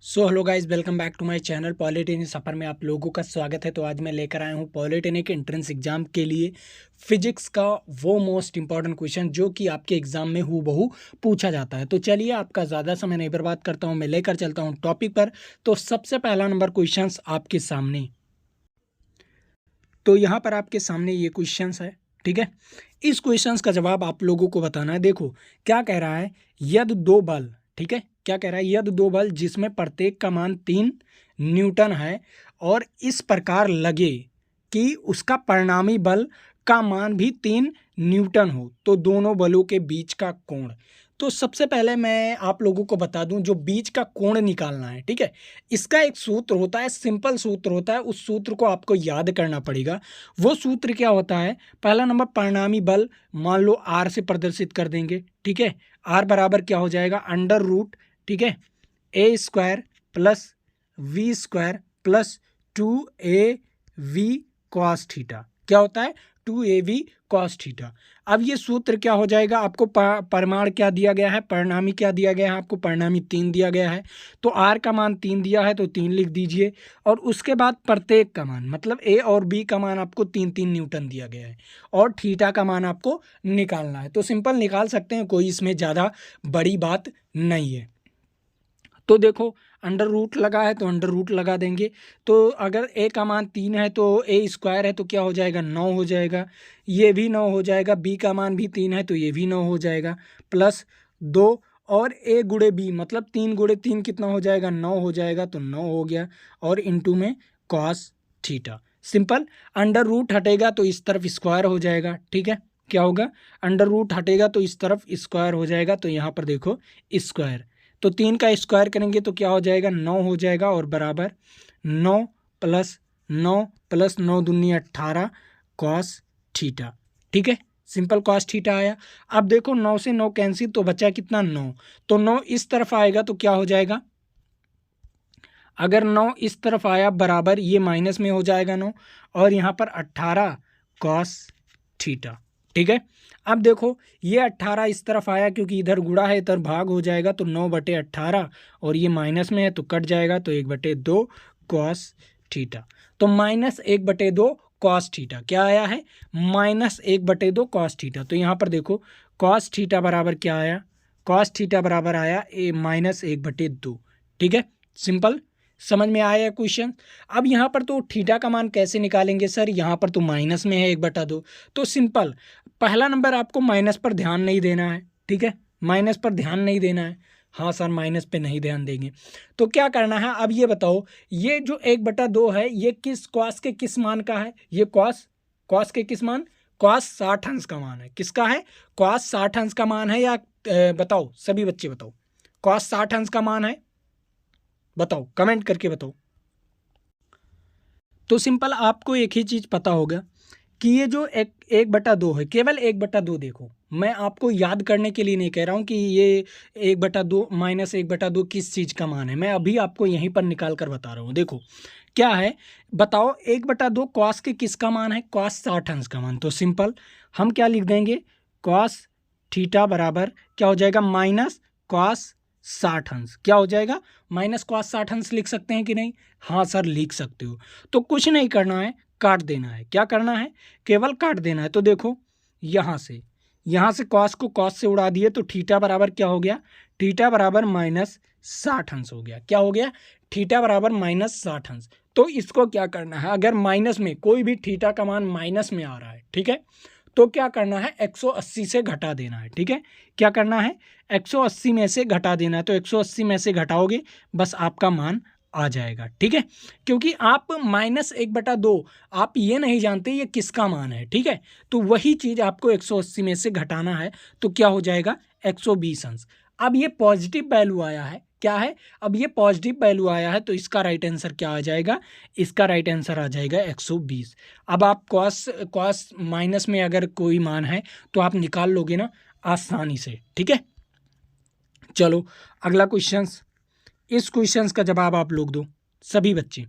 So hello guys, welcome back to my channel polytechnic सफ़र में आप लोगों का स्वागत है। तो आज मैं लेकर आया हूँ पॉलिटेक्निक एंट्रेंस एग्जाम के लिए फिजिक्स का वो मोस्ट इंपॉर्टेंट क्वेश्चन जो कि आपके एग्जाम में हूबहू पूछा जाता है। तो चलिए, आपका ज़्यादा समय नहीं बर्बाद करता हूँ, मैं लेकर चलता हूँ टॉपिक पर। तो सबसे पहला नंबर क्वेश्चन आपके सामने, तो यहाँ पर आपके सामने ये क्वेश्चंस है, ठीक है। इस क्वेश्चंस का जवाब आप लोगों को बताना है। देखो क्या कह रहा है, यदि दो बल, ठीक है, क्या कह रहा है, यदि दो बल जिसमें प्रत्येक का मान 3 न्यूटन है और इस प्रकार लगे कि उसका परिणामी बल का मान भी 3 न्यूटन हो, तो दोनों बलों के बीच का कोण। तो सबसे पहले मैं आप लोगों को बता दूं, जो बीच का कोण निकालना है, ठीक है, इसका एक सूत्र होता है, सिंपल सूत्र होता है। उस सूत्र को आपको याद करना पड़ेगा। वो सूत्र क्या होता है, पहला नंबर परिणामी बल मान लो आर से प्रदर्शित कर देंगे, ठीक है। आर बराबर क्या हो जाएगा, अंडर रूट, ठीक है, a square plus we square plus 2ab cos theta. क्या होता है, 2ab कॉस थीटा। अब ये सूत्र क्या हो जाएगा, आपको परिमाण क्या दिया गया है, परिणामी क्या दिया गया है, आपको परिणामी 3 दिया गया है। तो आर का मान 3 दिया है तो 3 लिख दीजिए, और उसके बाद प्रत्येक का मान मतलब ए और बी का मान आपको 3 3 न्यूटन दिया गया है, और थीटा का मान आपको निकालना है। तो सिंपल निकाल सकते हैं, कोई इसमें ज़्यादा बड़ी बात नहीं है। तो देखो, अंडर रूट लगा है तो अंडर रूट लगा देंगे। तो अगर ए का मान 3 है तो ए स्क्वायर है तो क्या हो जाएगा, 9 हो जाएगा। ये भी 9 हो जाएगा, बी का मान भी 3 है तो ये भी 9 हो जाएगा, प्लस 2, और ए गुड़े बी मतलब 3 गुड़े 3 कितना हो जाएगा, 9 हो जाएगा, तो 9 हो गया, और इनटू में cos theta. Simple, under root हटेगा तो इस तरफ स्क्वायर हो जाएगा, ठीक है। क्या होगा, अंडर रूट हटेगा तो इस तरफ स्क्वायर हो जाएगा, तो यहाँ पर देखो स्क्वायर, तो 3 का स्क्वायर करेंगे तो क्या हो जाएगा, 9 हो जाएगा, और बराबर 9 प्लस 9 प्लस 9 दूनी 18 कॉस थीटा, ठीक है। सिंपल कॉस थीटा आया। अब देखो 9 से 9 कैंसिल, तो बचा कितना, 9। तो 9 इस तरफ आएगा तो क्या हो जाएगा, अगर 9 इस तरफ आया बराबर ये माइनस में हो जाएगा 9, और यहाँ पर 18 कॉस थीटा, ठीक है। अब देखो ये 18 इस तरफ आया क्योंकि इधर गुणा है, इधर भाग हो जाएगा, तो 9/18, और ये माइनस में है तो कट जाएगा, तो 1/2 कॉस थीटा। तो -1/2 कॉस थीटा क्या आया है, -1/2 कॉस थीटा। तो यहाँ पर देखो कॉस थीटा बराबर क्या आया, कॉस थीटा बराबर आया -1/2, ठीक है। सिंपल, समझ में आया क्वेश्चन। अब यहाँ पर तो थीटा का मान कैसे निकालेंगे सर, यहाँ पर तो माइनस में है 1/2। तो सिंपल, पहला नंबर आपको माइनस पर ध्यान नहीं देना है, ठीक है, माइनस पर ध्यान नहीं देना है। हाँ सर, माइनस पे नहीं ध्यान देंगे। तो क्या करना है, अब ये बताओ, ये जो 1/2 है ये किस कॉस के किस मान का है, ये कॉस कॉस के किस मान, कॉस 60 अंश का मान है। किसका है, कॉस 60 अंश का मान है, या बताओ सभी बच्चे बताओ, कॉस 60 अंश का मान है, बताओ कमेंट करके बताओ। तो सिंपल आपको एक ही चीज़ पता होगा कि ये जो 1/2 है, केवल 1/2। देखो मैं आपको याद करने के लिए नहीं कह रहा हूँ कि ये 1/2 -1/2 किस चीज़ का मान है, मैं अभी आपको यहीं पर निकाल कर बता रहा हूँ। देखो क्या है, बताओ 1/2 कॉस के किसका मान है, कॉस 60 अंश का मान। तो सिंपल हम क्या लिख देंगे, कॉस थीटा बराबर क्या हो जाएगा, माइनस कॉस 60 अंश। क्या हो जाएगा, माइनस कॉस 60 अंश लिख सकते हैं कि नहीं, हाँ सर लिख सकते हो। तो कुछ नहीं करना है, काट देना है। क्या करना है, केवल काट देना है। तो देखो यहाँ से कॉस को कॉस से उड़ा दिए तो थीटा बराबर क्या हो गया, थीटा बराबर -60 अंश हो गया। क्या हो गया, थीटा बराबर -60 अंश। तो इसको क्या करना है, अगर माइनस में कोई भी थीटा का मान माइनस में आ रहा है, ठीक है, तो क्या करना है, 180 से घटा देना है, ठीक है। क्या करना है, 180 में से घटा देना है। तो 180 में से घटाओगे बस आपका मान आ जाएगा, ठीक है। क्योंकि आप -1/2 आप ये नहीं जानते ये किसका मान है, ठीक है। तो वही चीज़ आपको 180 में से घटाना है, तो क्या हो जाएगा, 120 अंश। अब ये पॉजिटिव वैल्यू आया है, क्या है, अब ये पॉजिटिव वैल्यू आया है, तो इसका राइट आंसर क्या आ जाएगा, इसका राइट आंसर आ जाएगा 120। अब आप कॉस कॉस माइनस में अगर कोई मान है तो आप निकाल लोगे ना आसानी से, ठीक है। चलो अगला क्वेश्चन, इस क्वेश्चन का जवाब आप लोग दो, सभी बच्चे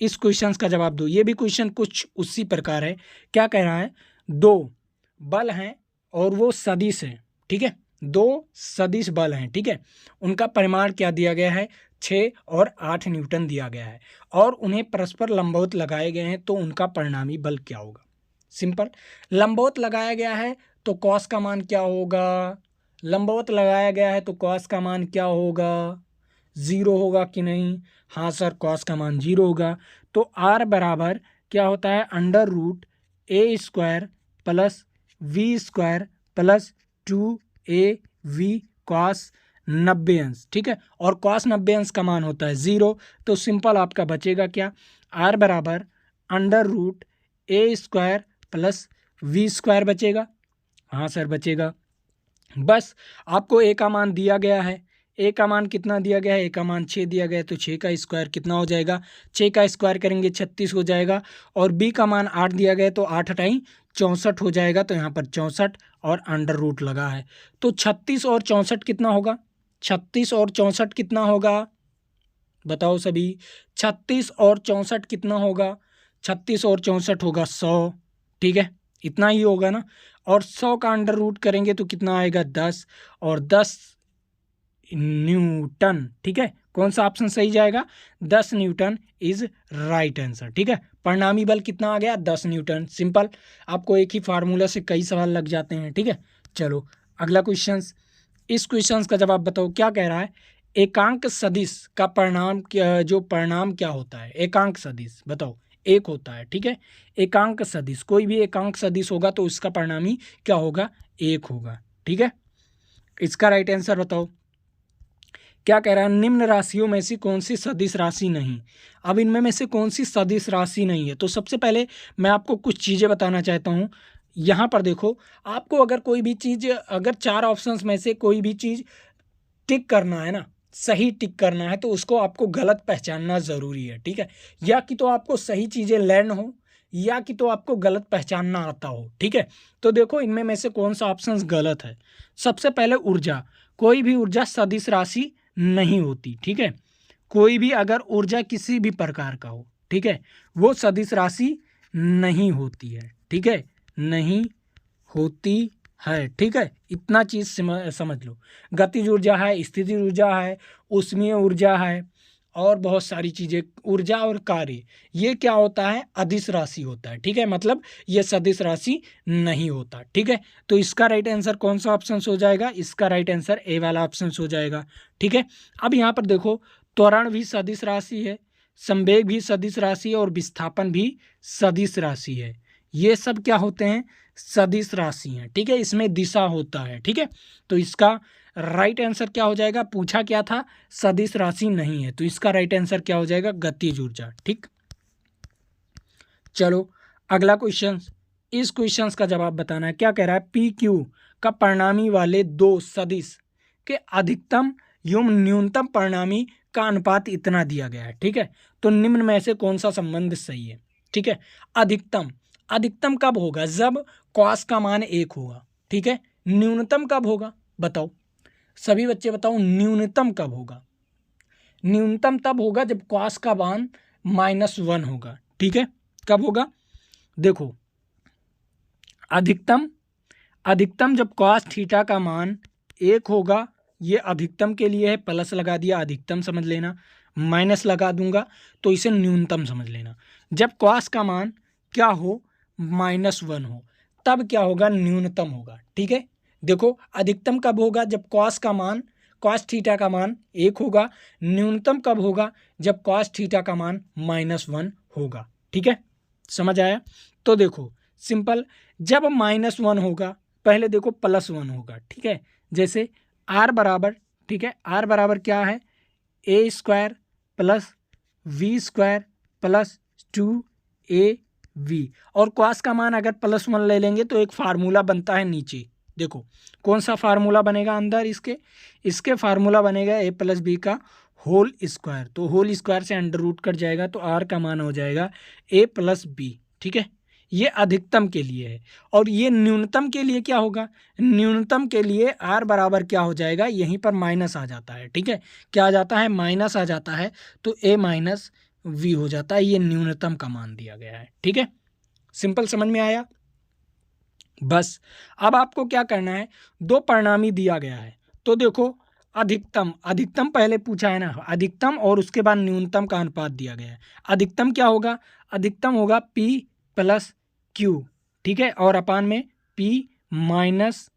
इस क्वेश्चन का जवाब दो। ये भी क्वेश्चन कुछ उसी प्रकार है। क्या कह रहा है, दो बल हैं और वो सदिश हैं, ठीक है, दो सदिश बल हैं, ठीक है, उनका परिमाण क्या दिया गया है, 6 और 8 न्यूटन दिया गया है और उन्हें परस्पर लंबवत लगाए गए हैं, तो उनका परिणामी बल क्या होगा। सिंपल, लंबवत लगाया गया है तो कॉस का मान क्या होगा, लंबवत लगाया गया है तो कॉस का मान क्या होगा, 0 होगा कि नहीं। हाँ सर, कॉस का मान 0 होगा। तो आर बराबर क्या होता है, under root A square plus we square plus 2 cos 90 अंश, ठीक है। और कॉस 90 अंश का मान होता है 0, तो सिंपल आपका बचेगा क्या, आर बराबर under root A square plus we square बचेगा। हाँ सर बचेगा। बस आपको ए का मान दिया गया है, ए का मान कितना दिया गया है, ए का मान 6 दिया गया है, तो 6 का स्क्वायर कितना हो जाएगा, 6 का स्क्वायर करेंगे 36 हो जाएगा। और बी का मान 8 दिया गया है, तो 8 हटाई 64 हो जाएगा, तो यहाँ पर 64 और अंडर रूट लगा है। तो 36 और 64 कितना होगा, 36 और 64 कितना होगा, बताओ सभी। 36 और 64 कितना होगा, 36 और 64 होगा 100, ठीक है, इतना ही होगा ना। और 100 का अंडर रूट करेंगे तो कितना आएगा 10, और 10 न्यूटन, ठीक है। कौन सा ऑप्शन सही जाएगा, 10 न्यूटन इज राइट आंसर, ठीक है। परिणामी बल कितना आ गया, 10 न्यूटन। सिंपल, आपको एक ही फार्मूला से कई सवाल लग जाते हैं, ठीक है। चलो अगला क्वेश्चन, इस क्वेश्चन का जवाब बताओ। क्या कह रहा है, एकांक सदिश का परिणाम जो परिणाम क्या होता है, एकांक सदिश बताओ, एक होता है, ठीक है। एकांक सदिश, कोई भी एकांक सदिश होगा तो उसका परिणामी क्या होगा, एक होगा, ठीक है। इसका राइट आंसर बताओ। क्या कह रहा है, निम्न राशियों में से कौन सी सदिश राशि नहीं। अब इनमें में से कौन सी सदिश राशि नहीं है, तो सबसे पहले मैं आपको कुछ चीज़ें बताना चाहता हूँ। यहाँ पर देखो, आपको अगर कोई भी चीज़, अगर 4 ऑप्शंस में से कोई भी चीज़ टिक करना है ना, सही टिक करना है, तो उसको आपको गलत पहचानना ज़रूरी है, ठीक है। या कि तो आपको सही चीज़ें लर्न हो, या कि तो आपको गलत पहचानना आता हो, ठीक है। तो देखो इनमें में से कौन सा ऑप्शन गलत है। सबसे पहले ऊर्जा, कोई भी ऊर्जा सदिश राशि नहीं होती, ठीक है। कोई भी अगर ऊर्जा किसी भी प्रकार का हो, ठीक है, वो सदिश राशि नहीं होती है, ठीक है, नहीं होती है, ठीक है। इतना चीज़ समझ लो। गतिज ऊर्जा है, स्थितिज ऊर्जा है, ऊष्मीय ऊर्जा है, और बहुत सारी चीज़ें, ऊर्जा और कार्य, ये क्या होता है, अदिश राशि होता है, ठीक है। मतलब ये सदिश राशि नहीं होता, ठीक है। तो इसका राइट आंसर कौन सा ऑप्शन हो जाएगा, इसका राइट आंसर ए वाला ऑप्शन हो जाएगा, ठीक है। अब यहाँ पर देखो, त्वरण भी सदिश राशि है, संवेग भी सदिश राशि है, और विस्थापन भी सदिश राशि है। ये सब क्या होते हैं, सदिश राशि हैं, ठीक है। इसमें दिशा होता है, ठीक है। तो इसका राइट आंसर क्या हो जाएगा, पूछा क्या था, सदिश राशि नहीं है, तो इसका राइट आंसर क्या हो जाएगा, गतिज ऊर्जा, ठीक। चलो अगला क्वेश्चन, इस क्वेश्चन का जवाब बताना है। क्या कह रहा है, पी क्यू का परिणामी वाले दो सदिश के अधिकतम एवं न्यूनतम परिणामी का अनुपात इतना दिया गया है, ठीक है। तो निम्न में से कौन सा संबंध सही है, ठीक है। अधिकतम, अधिकतम कब होगा, जब कॉस का मान 1 होगा, ठीक है। न्यूनतम कब होगा, बताओ सभी बच्चे, बताओ न्यूनतम कब होगा। न्यूनतम तब होगा जब कॉस का मान -1 होगा, ठीक है। कब होगा, देखो अधिकतम, अधिकतम जब कॉस थीटा का मान 1 होगा, ये अधिकतम के लिए है, प्लस लगा दिया, अधिकतम समझ लेना, माइनस लगा दूंगा तो इसे न्यूनतम समझ लेना। जब कॉस का मान क्या हो, -1 हो, तब क्या होगा, न्यूनतम होगा, ठीक है। देखो अधिकतम कब होगा, जब कॉस का मान, कॉस थीटा का मान 1 होगा। न्यूनतम कब होगा, जब कॉस थीटा का मान -1 होगा, ठीक है। समझ आया। तो देखो सिंपल, जब -1 होगा, पहले देखो +1 होगा, ठीक है। जैसे आर बराबर, ठीक है, आर बराबर क्या है, a square plus we square plus 2ab, और कॉस का मान अगर +1 ले लेंगे तो एक फार्मूला बनता है नीचे, देखो कौन सा फार्मूला बनेगा अंदर, इसके फार्मूला बनेगा a + b का होल स्क्वायर। तो होल स्क्वायर से अंडर रूट कट जाएगा, तो r का मान हो जाएगा a + b, ठीक है। ये अधिकतम के लिए है। और ये न्यूनतम के लिए क्या होगा, न्यूनतम के लिए r बराबर क्या हो जाएगा, यहीं पर माइनस आ जाता है, ठीक है। क्या आ जाता है, माइनस आ जाता है, तो a - v हो जाता है। ये न्यूनतम का मान दिया गया है, ठीक है। सिंपल, समझ में आया। बस अब आपको क्या करना है, दो परिणामी दिया गया है, तो देखो अधिकतम, अधिकतम पहले पूछा है ना, अधिकतम और उसके बाद न्यूनतम का अनुपात दिया गया है। अधिकतम क्या होगा, अधिकतम होगा P प्लस Q, ठीक है, और अपान में P माइनस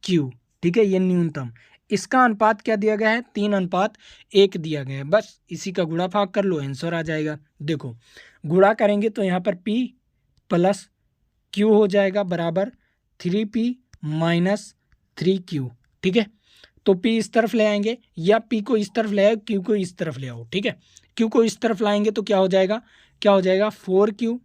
Q, ठीक है, ये न्यूनतम। इसका अनुपात क्या दिया गया है, 3:1 दिया गया है। बस इसी का गुणा भाग कर लो, आंसर आ जाएगा। देखो गुणा करेंगे तो यहाँ पर P प्लस Q हो जाएगा बराबर 3P माइनस 3Q, ठीक है। तो P इस तरफ ले आएंगे या P को इस तरफ ले आओ, Q को इस तरफ ले आओ, ठीक है। Q को इस तरफ लाएंगे तो क्या हो जाएगा, क्या हो जाएगा 4Q,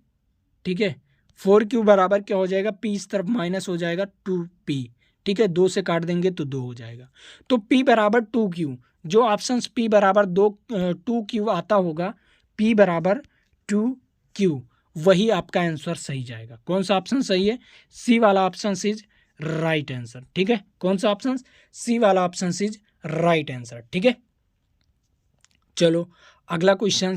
ठीक है। 4Q बराबर क्या हो जाएगा, P इस तरफ माइनस हो जाएगा 2P, ठीक है, 2 से काट देंगे तो 2 हो जाएगा। तो P बराबर 2Q, जो ऑप्शन P बराबर 2Q आता होगा, P बराबर 2Q, वही आपका आंसर सही जाएगा। कौन सा ऑप्शन सही है, सी वाला ऑप्शन इज राइट आंसर, ठीक है। कौन सा ऑप्शन, सी वाला ऑप्शन इज राइट आंसर, ठीक है। चलो अगला क्वेश्चन,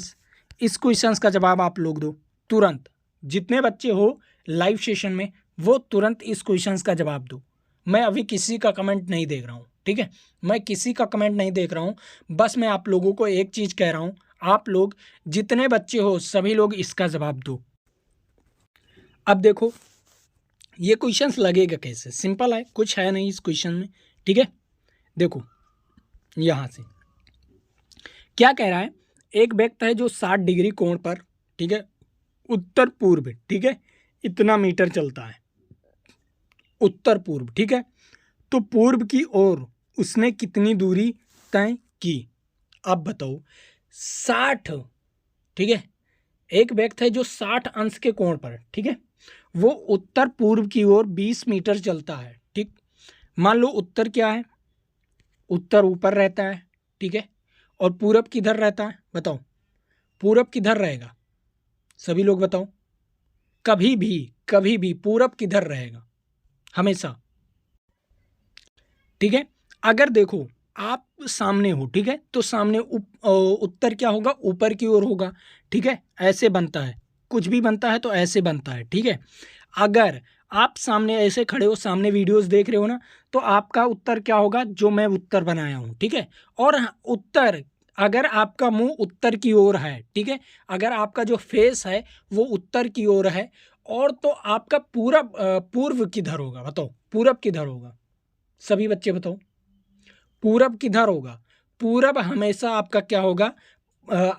इस क्वेश्चन का जवाब आप लोग दो तुरंत, जितने बच्चे हो लाइव सेशन में वो तुरंत इस क्वेश्चन का जवाब दो। मैं अभी किसी का कमेंट नहीं देख रहा हूँ, ठीक है, मैं किसी का कमेंट नहीं देख रहा हूँ, बस मैं आप लोगों को एक चीज़ कह रहा हूँ, आप लोग जितने बच्चे हो सभी लोग इसका जवाब दो। अब देखो ये क्वेश्चंस लगेगा कैसे, सिंपल है, कुछ है नहीं इस क्वेश्चन में, ठीक है। देखो यहाँ से क्या कह रहा है, एक व्यक्ति है जो 60 डिग्री कोण पर, ठीक है, उत्तर पूर्व, ठीक है, इतना मीटर चलता है उत्तर पूर्व, ठीक है। तो पूर्व की ओर उसने कितनी दूरी तय की। अब बताओ 60, ठीक है, एक व्यक्ति है जो 60 अंश के कोण पर, ठीक है, वो उत्तर पूर्व की ओर 20 मीटर चलता है, ठीक। मान लो उत्तर क्या है, उत्तर ऊपर रहता है, ठीक है, और पूरब किधर रहता है, बताओ पूरब किधर रहेगा, सभी लोग बताओ, कभी भी पूरब किधर रहेगा हमेशा, ठीक है। अगर देखो आप सामने हो, ठीक है, तो सामने उत्तर क्या होगा, ऊपर की ओर होगा, ठीक है, ऐसे बनता है, कुछ भी बनता है तो ऐसे बनता है, ठीक है। अगर आप सामने ऐसे खड़े हो, सामने वीडियोस देख रहे हो ना, तो आपका उत्तर क्या होगा, जो मैं उत्तर बनाया हूँ, ठीक है। और उत्तर, अगर आपका मुंह उत्तर की ओर है, ठीक है, अगर आपका जो फेस है वो उत्तर की ओर है, और तो आपका पूर्व किधर होगा, बताओ पूरब किधर होगा, सभी बच्चे बताओ पूरब किधर होगा। पूरब हमेशा आपका क्या होगा,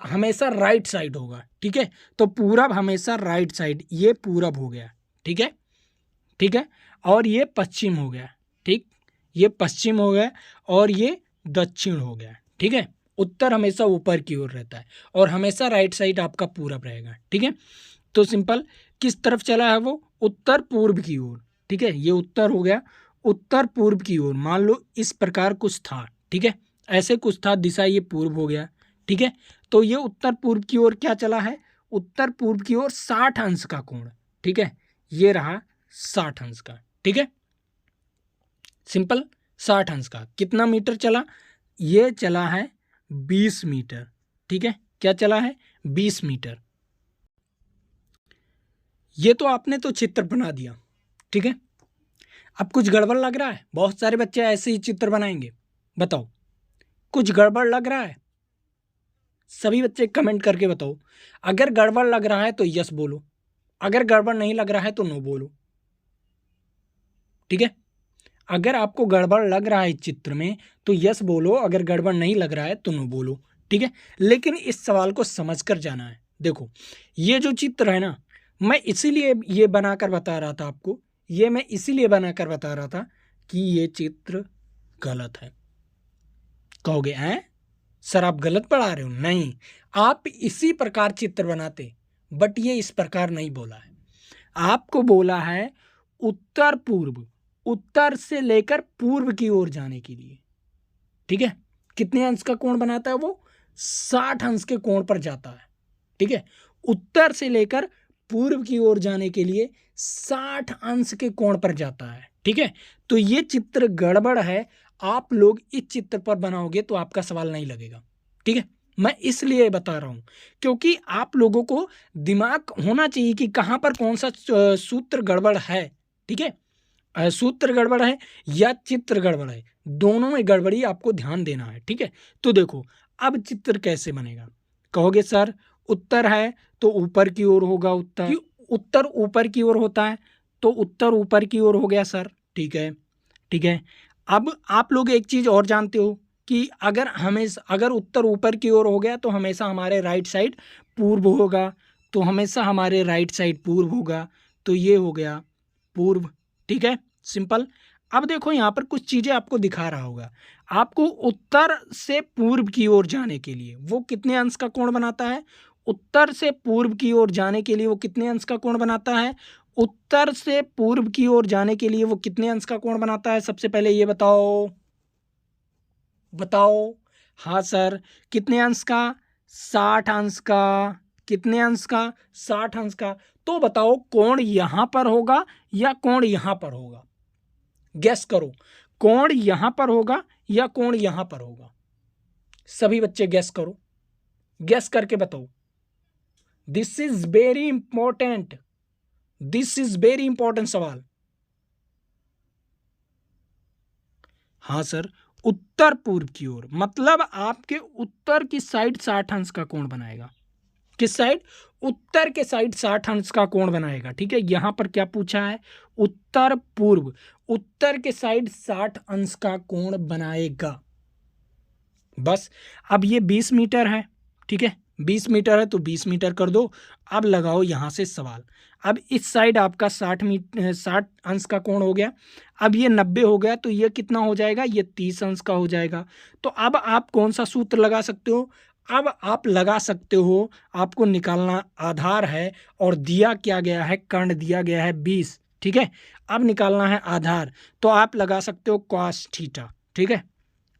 हमेशा राइट साइड होगा, ठीक है। तो पूरब हमेशा राइट साइड, ये पूरब हो गया, ठीक है, ठीक है, और ये पश्चिम हो गया, ठीक, ये पश्चिम हो गया, और ये दक्षिण हो गया, ठीक है। उत्तर हमेशा ऊपर की ओर रहता है और हमेशा राइट साइड आपका पूरब रहेगा, ठीक है। तो सिंपल किस तरफ चला है वो, उत्तर पूर्व की ओर, ठीक है, ये उत्तर हो गया, उत्तर पूर्व की ओर। मान लो इस प्रकार कुछ था, ठीक है, ऐसे कुछ था, दिशा ये पूर्व हो गया, ठीक है। तो ये उत्तर पूर्व की ओर क्या चला है, उत्तर पूर्व की ओर 60 अंश का कोण, ठीक है, ये रहा 60 अंश का, ठीक है, सिंपल 60 अंश का। कितना मीटर चला, ये चला है 20 मीटर, ठीक है, क्या चला है 20 मीटर। ये तो आपने तो चित्र बना दिया, ठीक है। अब कुछ गड़बड़ लग रहा है, बहुत सारे बच्चे ऐसे ही चित्र बनाएंगे, बताओ कुछ गड़बड़ लग रहा है, सभी बच्चे कमेंट करके बताओ। अगर गड़बड़ लग रहा है तो यस बोलो, अगर गड़बड़ नहीं लग रहा है तो नो बोलो, ठीक है। अगर आपको गड़बड़ लग रहा है चित्र में तो यस बोलो, अगर गड़बड़ नहीं लग रहा है तो नो बोलो, ठीक है। लेकिन इस सवाल को समझ कर जाना है। देखो ये जो चित्र है ना, मैं इसीलिए ये बनाकर बता रहा था आपको, ये मैं इसीलिए बनाकर बता रहा था कि ये चित्र गलत है। कहोगे हैं सर आप गलत पढ़ा रहे हो, नहीं, आप इसी प्रकार चित्र बनाते, बट ये इस प्रकार नहीं बोला है, आपको बोला है उत्तर पूर्व, उत्तर से लेकर पूर्व की ओर जाने के लिए, ठीक है। कितने अंश का कोण बनाता है वो, 60 अंश के कोण पर जाता है, ठीक है। उत्तर से लेकर पूर्व की ओर जाने के लिए 60 अंश के कोण पर जाता है, ठीक है। तो ये चित्र गड़बड़ है, आप लोग इस चित्र पर बनाओगे तो आपका सवाल नहीं लगेगा, ठीक है। मैं इसलिए बता रहा हूं क्योंकि आप लोगों को दिमाग होना चाहिए कि कहां पर कौन सा सूत्र गड़बड़ है, ठीक है, सूत्र गड़बड़ है या चित्र गड़बड़ है। दोनों में गड़बड़ी आपको ध्यान देना है, ठीक है। तो देखो अब चित्र कैसे बनेगा, कहोगे सर उत्तर है तो ऊपर की ओर होगा उत्तर, कि उत्तर ऊपर की ओर होता है तो उत्तर ऊपर की ओर हो गया सर, ठीक है, ठीक है। अब आप लोग एक चीज़ और जानते हो कि अगर उत्तर ऊपर की ओर हो गया तो हमेशा हमारे राइट साइड पूर्व होगा, तो हमेशा हमारे राइट साइड पूर्व होगा, तो ये हो गया पूर्व, ठीक है, सिंपल। अब देखो यहाँ पर कुछ चीज़ें आपको दिखा रहा होगा, आपको उत्तर से पूर्व की ओर जाने के लिए वो कितने अंश का कोण बनाता है, उत्तर से पूर्व की ओर जाने के लिए वो कितने अंश का कोण बनाता है, उत्तर से पूर्व की ओर जाने के लिए वो कितने अंश का कोण बनाता है, सबसे पहले ये बताओ, बताओ। हाँ सर, कितने अंश का, 60 अंश का, कितने अंश का, 60 अंश का। तो बताओ कोण यहां पर होगा या कोण यहां पर होगा, गैस करो, कोण यहां पर होगा या कोण यहां पर होगा, सभी बच्चे गैस करो, गैस करके बताओ। This is very important, this is very important सवाल। हाँ सर, उत्तर पूर्व की ओर, मतलब आपके उत्तर की साइड 60 अंश का कोण बनाएगा, किस साइड, उत्तर के साइड 60 अंश का कोण बनाएगा, ठीक है। यहां पर क्या पूछा है, उत्तर पूर्व, उत्तर के साइड 60 अंश का कोण बनाएगा, बस। अब ये 20 मीटर है, ठीक है, 20 मीटर है तो 20 मीटर कर दो। अब लगाओ यहां से सवाल, अब इस साइड आपका 60 अंश का कोण हो गया, अब ये 90 हो गया तो ये कितना हो जाएगा, ये 30 अंश का हो जाएगा। तो अब आप कौन सा सूत्र लगा सकते हो, अब आप लगा सकते हो, आपको निकालना आधार है और दिया क्या गया है, कर्ण दिया गया है 20, ठीक है। अब निकालना है आधार, तो आप लगा सकते हो कॉस थीटा, ठीक है,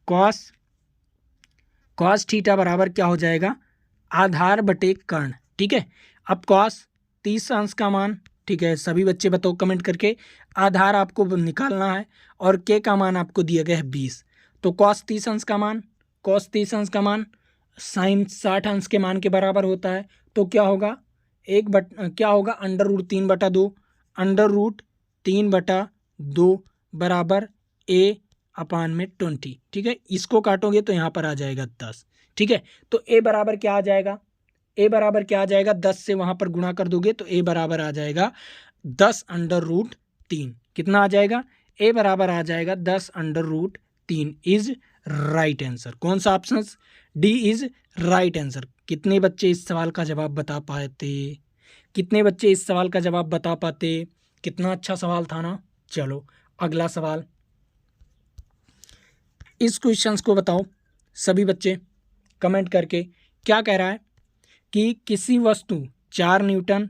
कॉस कॉस थीटा बराबर क्या हो जाएगा, आधार बटे कर्ण, ठीक है। अब कॉस 30 अंश का मान, ठीक है, सभी बच्चे बताओ कमेंट करके, आधार आपको निकालना है और के का मान आपको दिया गया है 20, तो कॉस 30 अंश का मान, कॉस 30 अंश का मान साइन 60 अंश के मान के बराबर होता है, तो क्या होगा, क्या होगा, अंडर रूट 3/2, अंडर रूट 3/2 बराबर a/20, ठीक है। इसको काटोगे तो यहाँ पर आ जाएगा 10, ठीक है। तो a बराबर क्या आ जाएगा, a बराबर क्या आ जाएगा, 10 से वहाँ पर गुणा कर दोगे तो a बराबर आ जाएगा 10√3, कितना आ जाएगा, a बराबर आ जाएगा 10√3 इज राइट आंसर। कौन सा option, D is right answer. कितने बच्चे इस सवाल का जवाब बता पाते, कितने बच्चे इस सवाल का जवाब बता पाते, कितना अच्छा सवाल था ना। चलो अगला सवाल, इस क्वेश्चंस को बताओ सभी बच्चे कमेंट करके, क्या कह रहा है कि किसी वस्तु 4 न्यूटन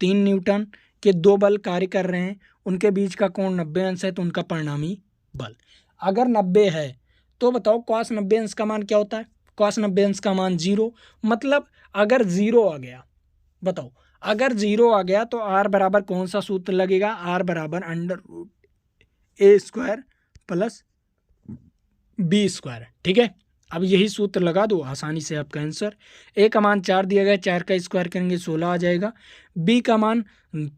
3 न्यूटन के 2 बल कार्य कर रहे हैं, उनके बीच का कोण 90 अंश है, तो उनका परिणामी बल अगर 90 है तो बताओ कॉस 90 अंश का मान क्या होता है, कॉस 90 अंश का मान 0, मतलब अगर 0 आ गया, बताओ अगर 0 आ गया तो आर बराबर कौन सा सूत्र लगेगा, आर बराबर under root a² plus b², ठीक है। अब यही सूत्र लगा दो, आसानी से आपका आंसर, a का मान 4 दिया गया, 4 का स्क्वायर करेंगे 16 आ जाएगा, b का मान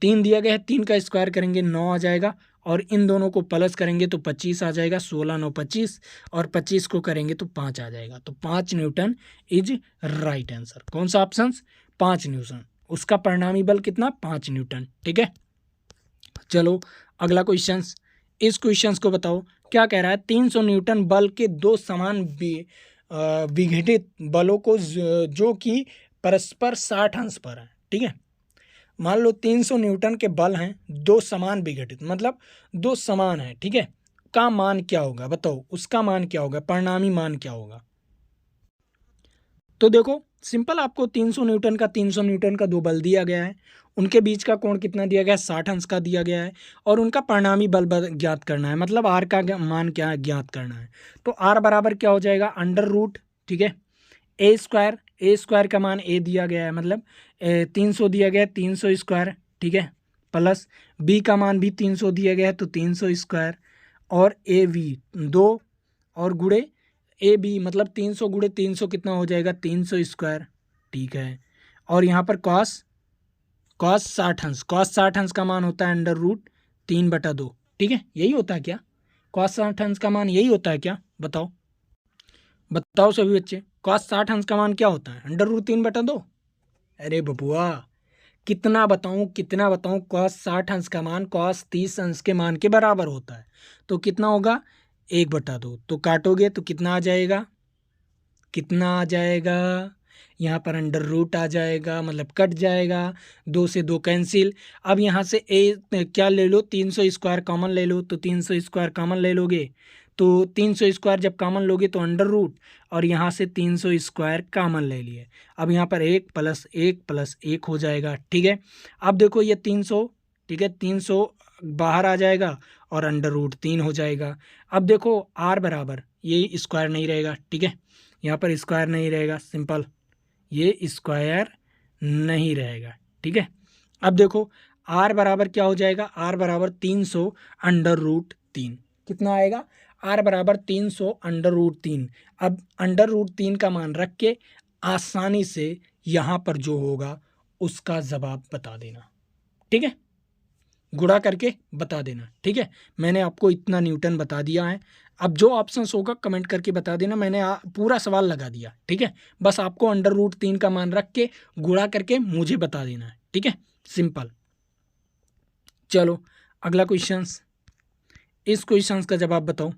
3 दिया गया है, 3 का स्क्वायर करेंगे 9 आ जाएगा, और इन दोनों को प्लस करेंगे तो 25 आ जाएगा, 16 9 25, और 25 को करेंगे तो 5 आ जाएगा, तो 5 न्यूटन इज राइट आंसर। कौन सा ऑप्शन, 5 न्यूटन, उसका परिणामी बल कितना, 5 न्यूटन, ठीक है। चलो अगला क्वेश्चन, इस क्वेश्चन को बताओ, क्या कह रहा है, 300 न्यूटन बल के 2 समान विघटित बलों को जो कि परस्पर 60 अंश पर है, ठीक है। मान लो 300 न्यूटन के बल हैं, 2 समान विघटित, मतलब 2 समान है, ठीक है, का मान क्या होगा, बताओ उसका मान क्या होगा, परिणामी मान क्या होगा। तो देखो सिंपल, आपको 300 न्यूटन का 300 न्यूटन का 2 बल दिया गया है, उनके बीच का कोण कितना दिया गया है, 60 अंश का दिया गया है, और उनका परिणामी बल ज्ञात करना है, मतलब आर का मान क्या है, ज्ञात करना है। तो आर बराबर क्या हो जाएगा, अंडर रूट, ठीक है, a² का मान a दिया गया है, मतलब 300 दिया गया है, 300 स्क्वायर, ठीक है, प्लस b का मान भी 300 दिया गया है तो 300 स्क्वायर, और a v 2 और गुणे ए बी, मतलब 300 गुणे 300 कितना हो जाएगा, 300 स्क्वायर, ठीक है। और यहाँ पर कॉस 60 अंश, कॉस 60 अंश का मान होता है अंडर रूट 3/2, ठीक है, यही होता है क्या, cos 60 अंश का मान यही होता है क्या? बताओ बताओ सभी बच्चे, cos 60 अंश का मान क्या होता है? √3/2। अरे बबुआ, कितना बताऊं cos 60 अंश का मान cos 30 अंश के मान के बराबर होता है। तो कितना होगा? 1/2। तो काटोगे तो कितना आ जाएगा? यहाँ पर अंडर रूट आ जाएगा, मतलब कट जाएगा, 2 से 2 कैंसिल। अब यहाँ से क्या ले लो, 300 स्क्वायर कॉमन ले लो। तो 300 स्क्वायर कॉमन ले लोगे तो 300 स्क्वायर जब कॉमन लोगे तो अंडर रूट, और यहाँ से 300 स्क्वायर कॉमन ले लिए। अब यहाँ पर 1 + 1 + 1 हो जाएगा। ठीक है, अब देखो ये 300, ठीक है, 300 बाहर आ जाएगा और अंडर रूट 3 हो जाएगा। अब देखो r बराबर, ये स्क्वायर नहीं रहेगा। ठीक है, यहाँ पर स्क्वायर नहीं रहेगा, सिंपल, ये स्क्वायर नहीं रहेगा। ठीक है, अब देखो r बराबर क्या हो जाएगा? r बराबर 300 √3। कितना आएगा? r बराबर 300 √3। अब √3 का मान रख के आसानी से यहाँ पर जो होगा उसका जवाब बता देना। ठीक है, गुणा करके बता देना। ठीक है, मैंने आपको इतना न्यूटन बता दिया है। अब जो ऑप्शंस होगा कमेंट करके बता देना, मैंने पूरा सवाल लगा दिया। ठीक है, बस आपको √3 का मान रख के गुणा करके मुझे बता देना है। ठीक है, सिंपल। चलो अगला क्वेश्चंस, इस क्वेश्चंस का जवाब बताओ।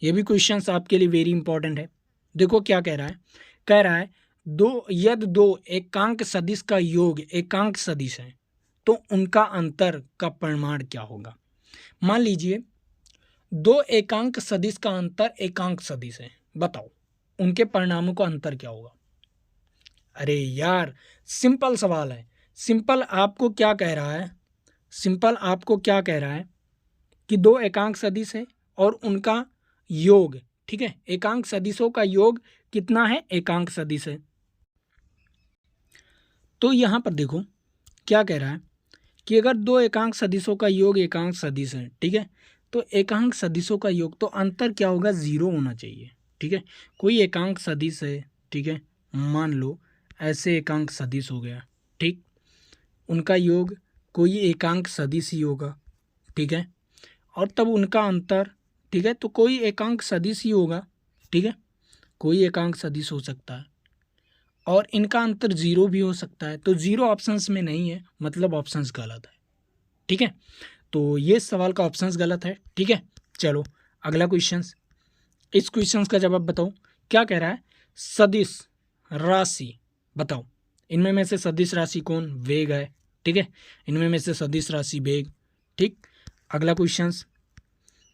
ये भी क्वेश्चंस आपके लिए वेरी इंपॉर्टेंट है। देखो क्या कह रहा है, कह रहा है यदि दो एकांक सदिश का योग एकांक सदिश है तो उनका अंतर का परिमाण क्या होगा? मान लीजिए 2 एकांक सदिश का अंतर एकांक सदिश है, बताओ उनके परिणामों का अंतर क्या होगा? अरे यार, सिंपल सवाल है। सिंपल आपको क्या कह रहा है, सिंपल आपको क्या कह रहा है कि 2 एकांक सदिश है और उनका योग, ठीक है, एकांक सदिशों का योग कितना है? एकांक सदिश है। तो यहाँ पर देखो क्या कह रहा है कि अगर 2 एकांक सदिशों का योग एकांक सदिश है, ठीक है, तो एकांक सदिशों का योग तो अंतर क्या होगा? 0 होना चाहिए। ठीक है, कोई एकांक सदिश है, ठीक है, मान लो ऐसे एकांक सदिश हो गया, ठीक, उनका योग कोई एकांक सदिश ही होगा। ठीक है, और तब उनका अंतर, ठीक है, तो कोई एकांक सदिश ही होगा। ठीक है, कोई एकांक सदिश हो सकता है और इनका अंतर 0 भी हो सकता है। तो 0 ऑप्शंस में नहीं है, मतलब ऑप्शंस गलत है। ठीक है, तो ये सवाल का ऑप्शंस गलत है। ठीक है, चलो अगला क्वेश्चंस, इस क्वेश्चंस का जवाब बताओ। क्या कह रहा है? सदिश राशि बताओ, इनमें में से सदिश राशि कौन? वेग है। ठीक है, इनमें में से सदिश राशि वेग। ठीक, अगला क्वेश्चंस,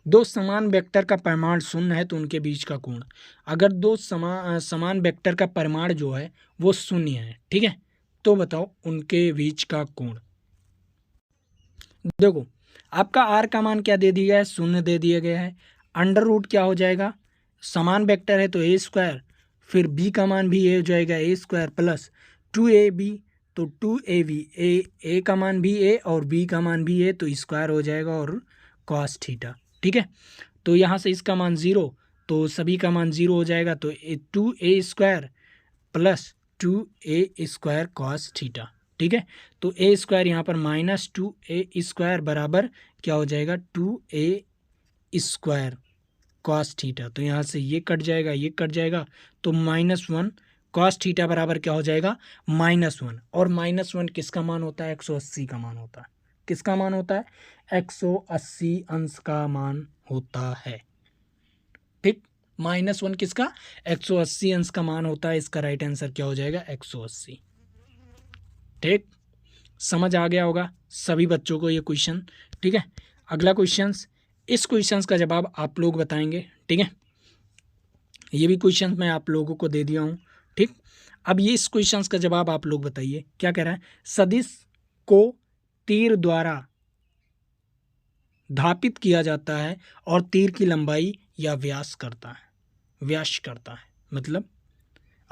2 समान वेक्टर का परिमाण 0 है तो उनके बीच का कोण। अगर 2 समान वेक्टर का परिमाण जो है वो 0 है, ठीक है, तो बताओ उनके बीच का कोण। देखो आपका r का मान क्या दे दिया है? 0 दे दिया गया है। अंडर रूट क्या हो जाएगा? समान वेक्टर है तो a², फिर b का मान भी a हो जाएगा, a² प्लस 2ab, तो 2ab, a का मान भी a और b का मान भी a, तो स्क्वायर हो जाएगा और cos थीटा। ठीक है, तो यहाँ से इसका मान 0, तो सभी का मान 0 हो जाएगा, तो 2a² plus 2a² cos theta. ठीक है, तो a² यहाँ पर -2a² बराबर क्या हो जाएगा? 2a² cos theta. तो यहाँ से ये कट जाएगा, ये कट जाएगा, तो -1 cos थीटा बराबर क्या हो जाएगा? -1। और -1 किसका मान होता है? 180 का मान होता है। किसका मान होता है? 180 अंश का मान होता है। ठीक, -1 किसका? 180 अंश का मान होता है। इसका राइट आंसर क्या हो जाएगा? 180। ठीक, समझ आ गया होगा सभी बच्चों को ये क्वेश्चन। ठीक है, अगला क्वेश्चंस, इस क्वेश्चंस का जवाब आप लोग बताएंगे। ठीक है, ये भी क्वेश्चंस मैं आप लोगों को दे दिया हूँ। ठीक, अब ये इस क्वेश्चंस का जवाब आप लोग बताइए। क्या कह रहा है? सदिश को तीर द्वारा धापित किया जाता है और तीर की लंबाई या व्यास करता है। मतलब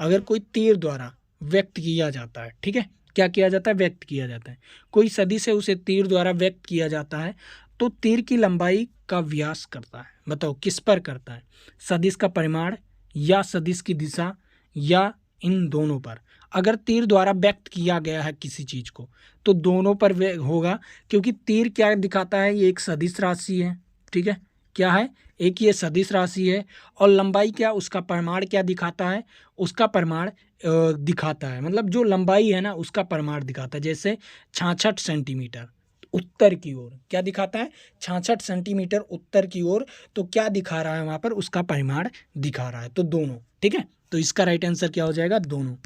अगर कोई तीर द्वारा व्यक्त किया जाता है, ठीक है, क्या किया जाता है? व्यक्त किया जाता है। कोई सदिश है, उसे तीर द्वारा व्यक्त किया जाता है, तो तीर की लंबाई का व्यास करता है। बताओ किस पर करता है? सदिश का परिमाण या सदिश की दिशा या इन दोनों पर। अगर तीर द्वारा व्यक्त किया गया है किसी चीज़ को तो दोनों पर होगा, क्योंकि तीर क्या दिखाता है? ये एक सदिश राशि है, ठीक है, क्या है, एक ये सदिश राशि है, और लंबाई क्या, उसका परिमाण क्या दिखाता है, उसका परिमाण दिखाता है, मतलब जो लंबाई है ना उसका परिमाण दिखाता है। जैसे 66 सेंटीमीटर उत्तर की ओर क्या दिखाता है, 66 सेंटीमीटर उत्तर की ओर, तो क्या दिखा रहा है वहाँ पर, उसका परिमाण दिखा रहा है। तो दोनों, ठीक है, तो इसका राइट आंसर क्या हो जाएगा, दोनों।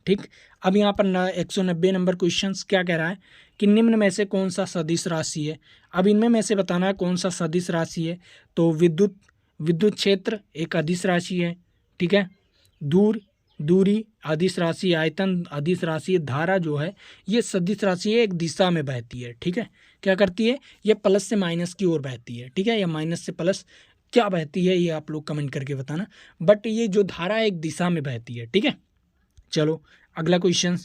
ठीक, अब यहाँ पर 190 नंबर क्वेश्चंस क्या कह रहा है कि निम्न में से कौन सा सदिश राशि है। अब इनमें में से बताना है कौन सा सदिश राशि है। तो विद्युत क्षेत्र एक अदिश राशि है, ठीक है, दूरी अदिश राशि, आयतन अदिश राशि, धारा जो है ये सदिश राशि है, एक दिशा में बहती है, ठीक है, क्या करती है, ये प्लस से माइनस की ओर बहती है, ठीक है, या माइनस से प्लस क्या बहती है ये आप लोग कमेंट करके बताना, बट ये जो धारा है एक दिशा में बहती है, ठीक है। चलो अगला क्वेश्चन,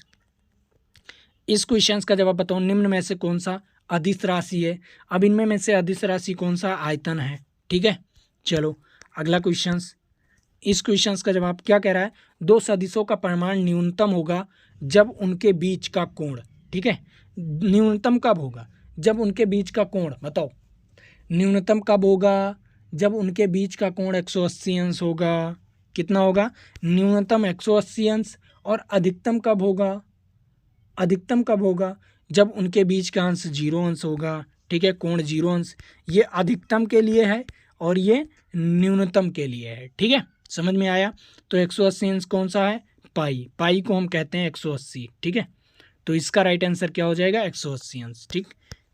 इस क्वेश्चन का जवाब बताओ, निम्न में से कौन सा अदिश राशि है। अब इनमें में से अदिश राशि कौन सा, आयतन है, ठीक है। चलो अगला क्वेश्चन, इस क्वेश्चन का जवाब क्या कह रहा है, दो सदिशों का परिमाण न्यूनतम होगा जब उनके बीच का कोण, ठीक है, न्यूनतम कब होगा, जब उनके बीच का कोण, बताओ न्यूनतम कब होगा, जब उनके बीच का कोण 180 अंश होगा। कितना होगा, न्यूनतम 180 अंश। और अधिकतम कब होगा, अधिकतम कब होगा, जब उनके बीच का अंश 0 अंश होगा, ठीक है, कोण 0 अंश। ये अधिकतम के लिए है और ये न्यूनतम के लिए है, ठीक है, समझ में आया। तो 180 अंश कौन सा है, पाई को हम कहते हैं 180, ठीक है, तो इसका राइट आंसर क्या हो जाएगा, 180 अंश, ठीक।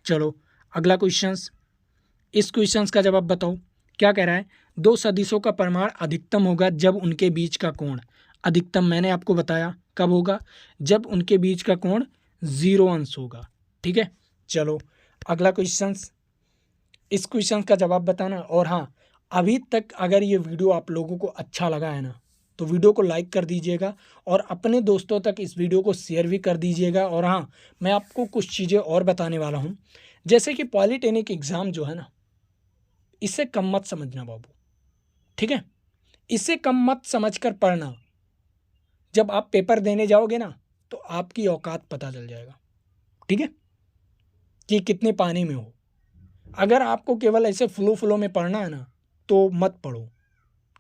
चलो अगला क्वेश्चन, इस क्वेश्चन का जवाब बताओ, क्या कह रहा है, दो सदिशों का परिमाण अधिकतम होगा जब उनके बीच का कोण, अधिकतम मैंने आपको बताया कब होगा, जब उनके बीच का कोण 0 अंश होगा, ठीक है। चलो अगला क्वेश्चन, इस क्वेश्चन का जवाब बताना। और हाँ, अभी तक अगर ये वीडियो आप लोगों को अच्छा लगा है ना, तो वीडियो को लाइक कर दीजिएगा और अपने दोस्तों तक इस वीडियो को शेयर भी कर दीजिएगा। और हाँ, मैं आपको कुछ चीज़ें और बताने वाला हूँ, जैसे कि पॉलिटेक्निक एग्ज़ाम जो है ना, इसे कम मत समझना बाबू, ठीक है, इसे कम मत समझकर पढ़ना। जब आप पेपर देने जाओगे ना, तो आपकी औकात पता चल जाएगा, ठीक है, कि कितने पानी में हो। अगर आपको केवल ऐसे फ्लो में पढ़ना है ना, तो मत पढ़ो,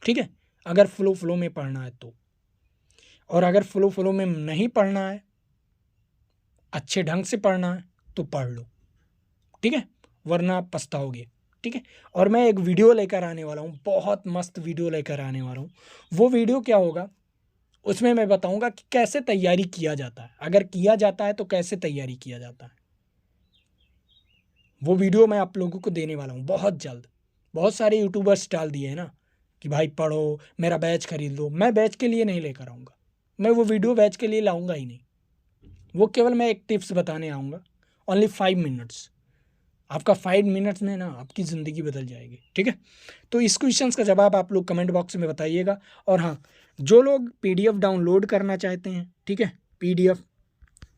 ठीक है, अगर फ्लो में पढ़ना है तो। और अगर फ्लो में नहीं पढ़ना है, अच्छे ढंग से पढ़ना है, तो पढ़ लो, ठीक है, वरना आप पछताओगे, ठीक है। और मैं एक वीडियो लेकर आने वाला हूँ, बहुत मस्त वीडियो लेकर आने वाला हूँ। वो वीडियो क्या होगा, उसमें मैं बताऊँगा कि कैसे तैयारी किया जाता है, अगर किया जाता है तो कैसे तैयारी किया जाता है। वो वीडियो मैं आप लोगों को देने वाला हूँ बहुत जल्द। बहुत सारे यूट्यूबर्स डाल दिए हैं ना कि भाई पढ़ो, मेरा बैच खरीद लो। मैं बैच के लिए नहीं लेकर आऊँगा, मैं वो वीडियो बैच के लिए लाऊँगा ही नहीं। वो केवल मैं एक टिप्स बताने आऊँगा, ओनली 5 मिनट्स। आपका 5 मिनट्स में ना आपकी ज़िंदगी बदल जाएगी, ठीक है। तो इस क्वेश्चन का जवाब आप लोग कमेंट बॉक्स में बताइएगा। और हाँ, जो लोग PDF डाउनलोड करना चाहते हैं, ठीक है, PDF,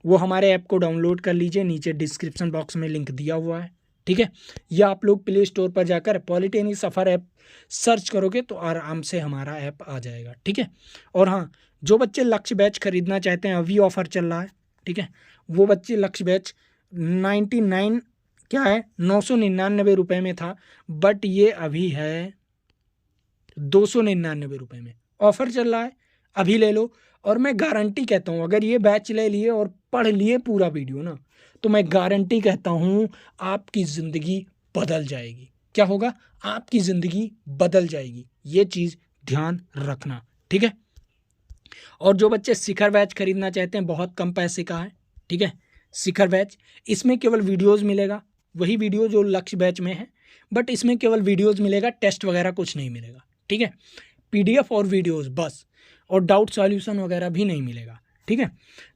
वो हमारे ऐप को डाउनलोड कर लीजिए, नीचे डिस्क्रिप्शन बॉक्स में लिंक दिया हुआ है, ठीक है। या आप लोग प्ले स्टोर पर जाकर पॉलिटेक्निक सफ़र ऐप सर्च करोगे तो आराम से हमारा ऐप आ जाएगा, ठीक है। और हाँ, जो बच्चे लक्ष्य बैच खरीदना चाहते हैं, अभी ऑफ़र चल रहा है, ठीक है, वो बच्चे लक्ष्य बैच 99 क्या है 999 रुपये में था, बट ये अभी है 299 रुपये में ऑफ़र चल रहा है, अभी ले लो। और मैं गारंटी कहता हूँ, अगर ये बैच ले लिए और पढ़ लिए पूरा वीडियो ना, तो मैं गारंटी कहता हूँ आपकी ज़िंदगी बदल जाएगी। क्या होगा, आपकी ज़िंदगी बदल जाएगी, ये चीज़ ध्यान रखना, ठीक है। और जो बच्चे शिखर बैच खरीदना चाहते हैं, बहुत कम पैसे का है, ठीक है, शिखर बैच, इसमें केवल वीडियोज़ मिलेगा, वही वीडियो जो लक्ष्य बैच में है, बट इसमें केवल वीडियोज़ मिलेगा, टेस्ट वगैरह कुछ नहीं मिलेगा, ठीक है, PDF और वीडियोज़ बस, और डाउट सॉल्यूशन वगैरह भी नहीं मिलेगा, ठीक है।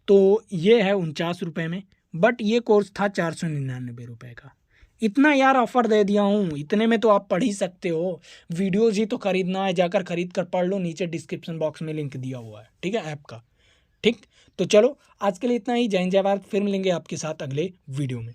तो ये है 49 रुपये में, बट ये कोर्स था 499 रुपये का। इतना यार ऑफ़र दे दिया हूँ, इतने में तो आप पढ़ ही सकते हो। वीडियोज़ ही तो खरीदना है, जाकर खरीद कर पढ़ लो, नीचे डिस्क्रिप्शन बॉक्स में लिंक दिया हुआ है, ठीक है, ऐप का, ठीक। तो चलो आज के लिए इतना ही, जय हिंद जय भारत, फिर मिलेंगे आपके साथ अगले वीडियो में।